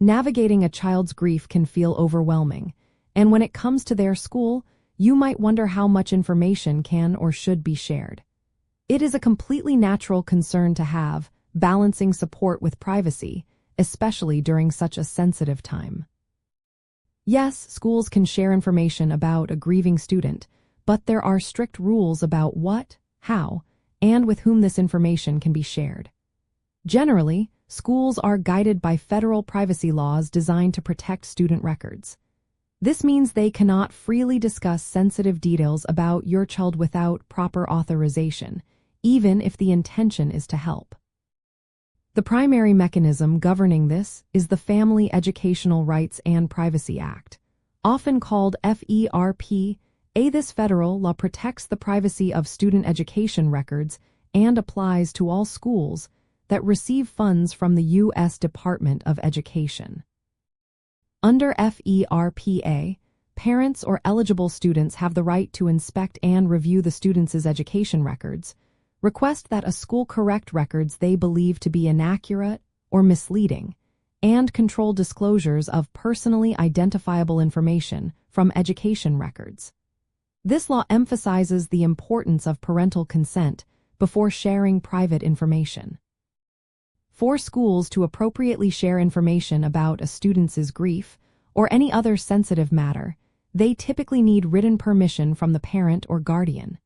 Navigating a child's grief can feel overwhelming, and when it comes to their school, you might wonder how much information can or should be shared. It is a completely natural concern to have, balancing support with privacy, especially during such a sensitive time. Yes, schools can share information about a grieving student, but there are strict rules about what, how, and with whom this information can be shared. Generally, schools are guided by federal privacy laws designed to protect student records. This means they cannot freely discuss sensitive details about your child without proper authorization, even if the intention is to help. The primary mechanism governing this is the Family Educational Rights and Privacy Act, often called FERPA. This federal law protects the privacy of student education records and applies to all schools that receive funds from the U.S. Department of Education. Under FERPA, parents or eligible students have the right to inspect and review the students' education records, request that a school correct records they believe to be inaccurate or misleading, and control disclosures of personally identifiable information from education records. This law emphasizes the importance of parental consent before sharing private information. For schools to appropriately share information about a student's grief or any other sensitive matter, they typically need written permission from the parent or guardian.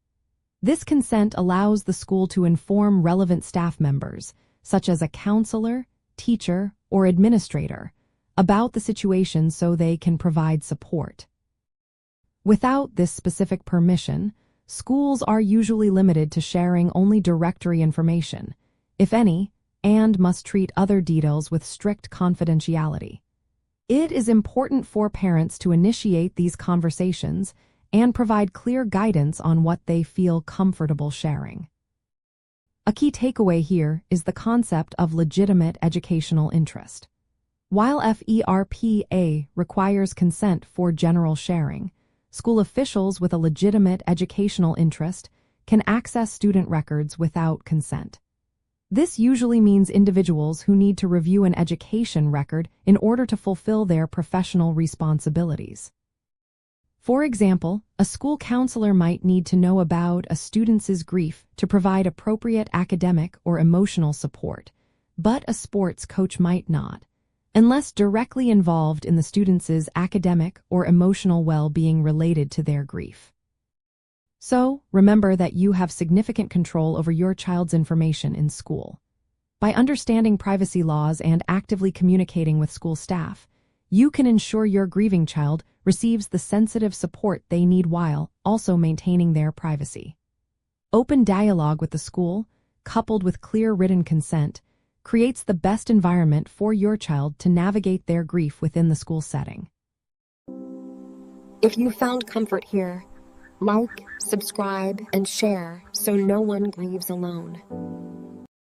This consent allows the school to inform relevant staff members, such as a counselor, teacher, or administrator, about the situation so they can provide support. Without this specific permission, schools are usually limited to sharing only directory information, if any, and must treat other details with strict confidentiality. It is important for parents to initiate these conversations and provide clear guidance on what they feel comfortable sharing. A key takeaway here is the concept of legitimate educational interest. While FERPA requires consent for general sharing, school officials with a legitimate educational interest can access student records without consent. This usually means individuals who need to review an education record in order to fulfill their professional responsibilities. For example, a school counselor might need to know about a student's grief to provide appropriate academic or emotional support, but a sports coach might not, unless directly involved in the student's academic or emotional well-being related to their grief. So, remember that you have significant control over your child's information in school. By understanding privacy laws and actively communicating with school staff, you can ensure your grieving child receives the sensitive support they need while also maintaining their privacy. Open dialogue with the school, coupled with clear written consent, creates the best environment for your child to navigate their grief within the school setting. If you found comfort here, like, subscribe, and share so no one grieves alone.